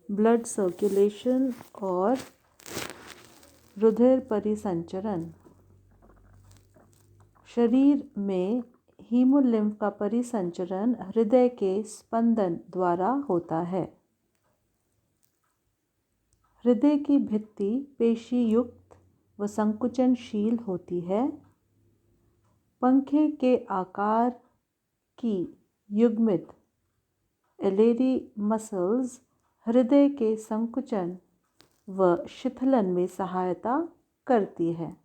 Blood circulation और रुधिर परिसंचरण। शरीर में हीमोलिम्फ का परिसंचरण हृदय के स्पंदन द्वारा होता है। हृदय की भित्ति पेशी युक्त व संकुचनशील होती है। पंखे के आकार की युग्मित एलेरी मसल्स हृदय के संकुचन व शिथिलन में सहायता करती है।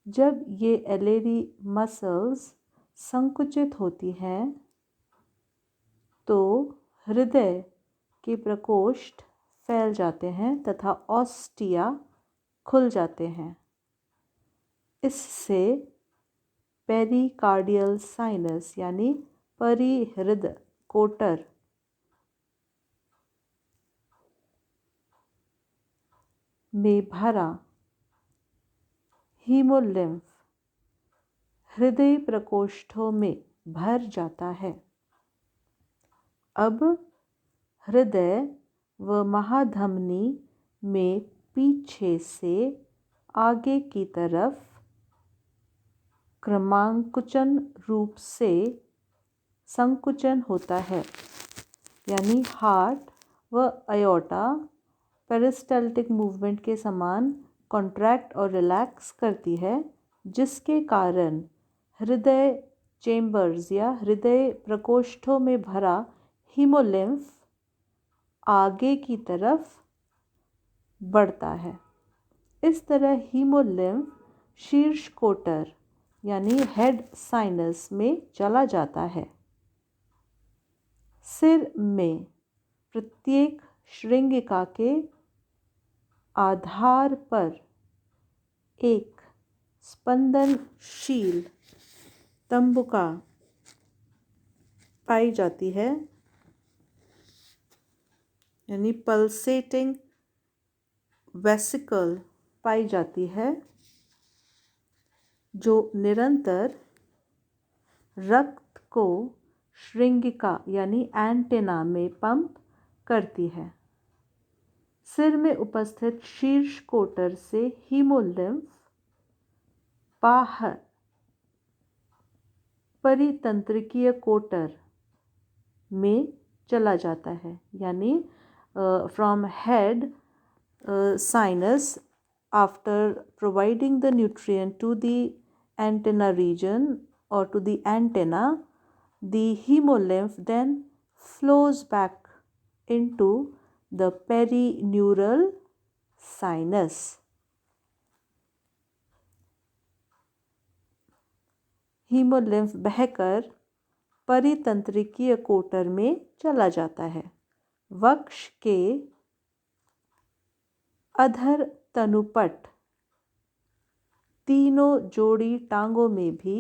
जब ये एलेरी मसल्स संकुचित होती हैं तो हृदय के प्रकोष्ठ फैल जाते हैं तथा ऑस्टिया खुल जाते हैं। इससे पेरिकार्डियल साइनस यानी परिहृद कोटर में भरा हीमोलिम्फ हृदय प्रकोष्ठों में भर जाता है। अब हृदय व महाधमनी में पीछे से आगे की तरफ क्रमांकुचन रूप से संकुचन होता है, यानी हार्ट व अयोर्टा पेरिस्टाल्टिक मूवमेंट के समान कॉन्ट्रैक्ट और रिलैक्स करती है, जिसके कारण हृदय चेंबर्स या हृदय प्रकोष्ठों में भरा हीमोलिम्फ आगे की तरफ बढ़ता है। इस तरह हीमोलिम्फ शीर्ष कोटर यानी हेड साइनस में चला जाता है। सिर में प्रत्येक श्रृंगिका के आधार पर एक स्पंदनशील तंबुका पाई जाती है, यानी पल्सेटिंग वेसिकल पाई जाती है, जो निरंतर रक्त को श्रृंगिका यानी एंटेना में पंप करती है। सिर में उपस्थित शीर्ष कोटर से हीमोलिम्फ बाहर परितंत्रिकीय कोटर में चला जाता है, यानी from head sinus after providing the nutrient to the antenna region or to the antenna, the hemolymph then flows back into the perineural sinus. Haemolymph बहकर परितंत्रिकीय कोटर में चला जाता है। वक्ष के अधर तनुपट तीनों जोड़ी टांगों में भी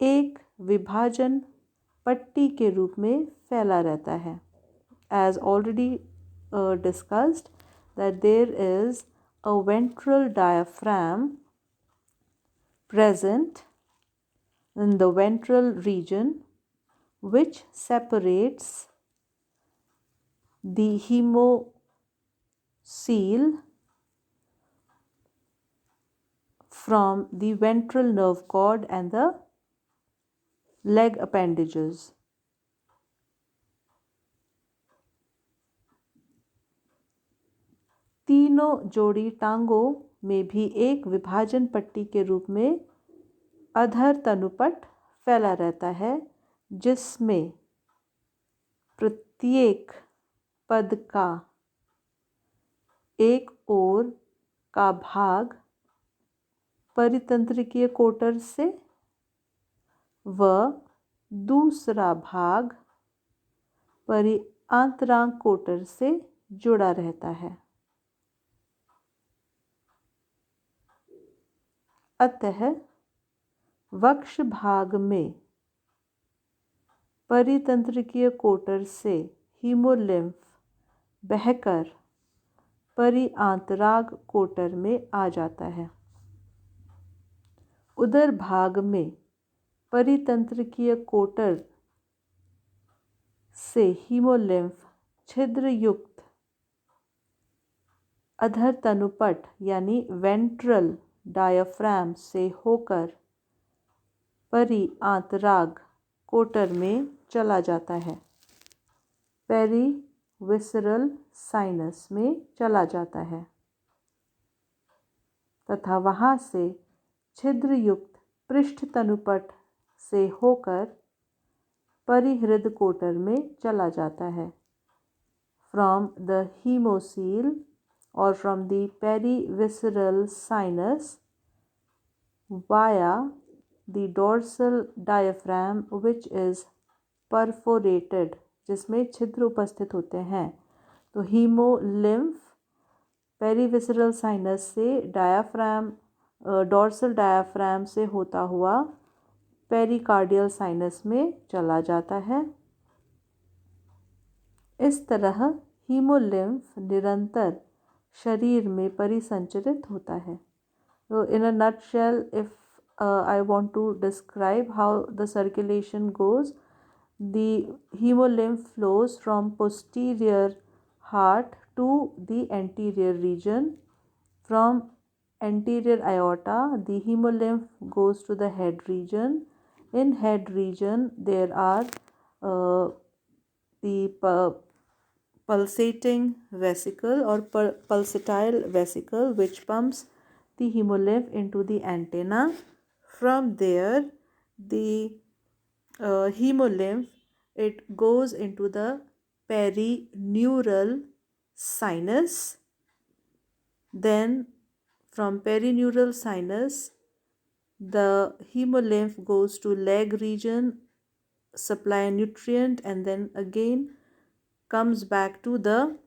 एक विभाजन पट्टी के रूप में फैला रहता है। As already discussed that there is a ventral diaphragm present in the ventral region which separates the hemocoel from the ventral nerve cord and the leg appendages. तीनों जोड़ी टांगों में भी एक विभाजन पट्टी के रूप में अधर तनुपट फैला रहता है, जिसमें प्रत्येक पद का एक ओर का भाग परितंत्रिकीय कोटर से व दूसरा भाग परिआंतरांग कोटर से जुड़ा रहता है। अतः वक्ष भाग में परितंत्रिकीय कोटर से हीमोलिम्फ बहकर परिआंतराग कोटर में आ जाता है। उदर भाग में परितंत्रिकीय कोटर से हीमोलिम्फ छिद्र युक्त अधर तनुपट यानी वेंट्रल डायाफ्राम से होकर परी आंतराग कोटर में चला जाता है, पेरी विसरल साइनस में चला जाता है तथा वहाँ से छिद्र युक्त पृष्ठ तनुपट से होकर परिहृद कोटर में चला जाता है। From the haemocoel or from the perivisceral sinus via the dorsal diaphragm which is perforated, जिसमें छिद्र उपस्थित होते हैं। तो हीमोलिम्फ पेरीविसरल साइनस से डायाफ्राम डोर्सल डायाफ्राम से होता हुआ पेरिकार्डियल साइनस में चला जाता है। इस तरह हीमोलिम्फ निरंतर शरीर में परिसंचरित होता है। तो in a nutshell if I want to describe how the circulation goes, the haemolymph flows from posterior heart to the anterior region, from anterior aorta the hemolymph goes to the head region. In head region there are the pulsating vesicle or pulsatile vesicle which pumps the hemolymph into the antenna. From there the hemolymph, it goes into the perineural sinus. Then from perineural sinus the hemolymph goes to leg region, supply nutrient, and then again comes back to the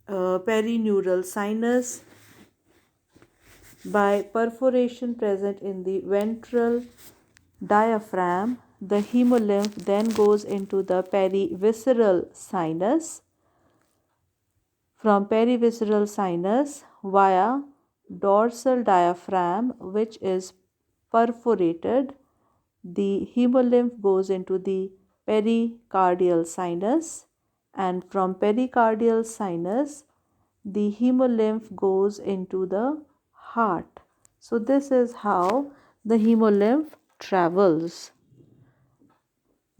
perineural sinus. By perforation present in the ventral diaphragm, the hemolymph then goes into the perivisceral sinus. From perivisceral sinus via dorsal diaphragm which is perforated, the hemolymph goes into the pericardial sinus, and from pericardial sinus the hemolymph goes into the heart. So this is how the hemolymph travels.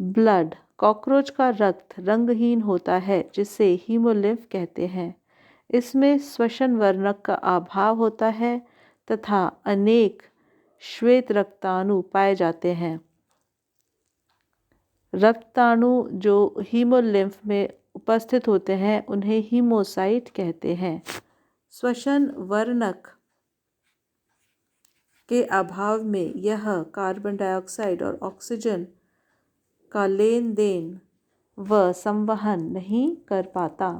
Blood, cockroach का रक्त रंगहीन होता है जिसे haemolymph कहते हैं। इसमें श्वसन वर्णक का अभाव होता है तथा अनेक श्वेत रक्ताणु पाए जाते हैं। रक्ताणु जो हीमोलिम्फ में उपस्थित होते हैं उन्हें हीमोसाइट कहते हैं। श्वसन वर्णक के अभाव में यह कार्बन डाइऑक्साइड और ऑक्सीजन का लेन देन व संवहन नहीं कर पाता।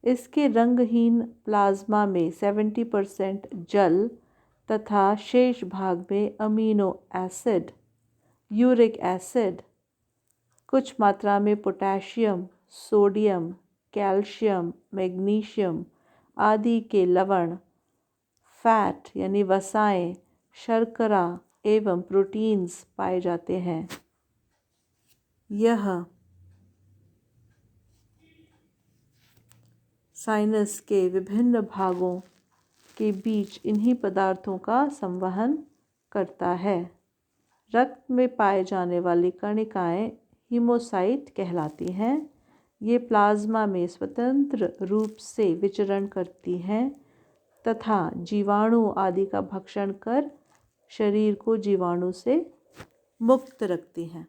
इसके रंगहीन प्लाज्मा में 70% जल तथा शेष भाग में अमीनो एसिड, यूरिक एसिड, कुछ मात्रा में पोटेशियम, सोडियम, कैल्शियम, मैग्नीशियम आदि के लवण, फैट यानी वसाएं, शर्करा एवं प्रोटीन्स पाए जाते हैं। यह साइनस के विभिन्न भागों के बीच इन्हीं पदार्थों का संवहन करता है। रक्त में पाए जाने वाली कणिकाएं हीमोसाइट कहलाती हैं। ये प्लाज्मा में स्वतंत्र रूप से विचरण करती हैं तथा जीवाणु आदि का भक्षण कर शरीर को जीवाणु से मुक्त रखती हैं।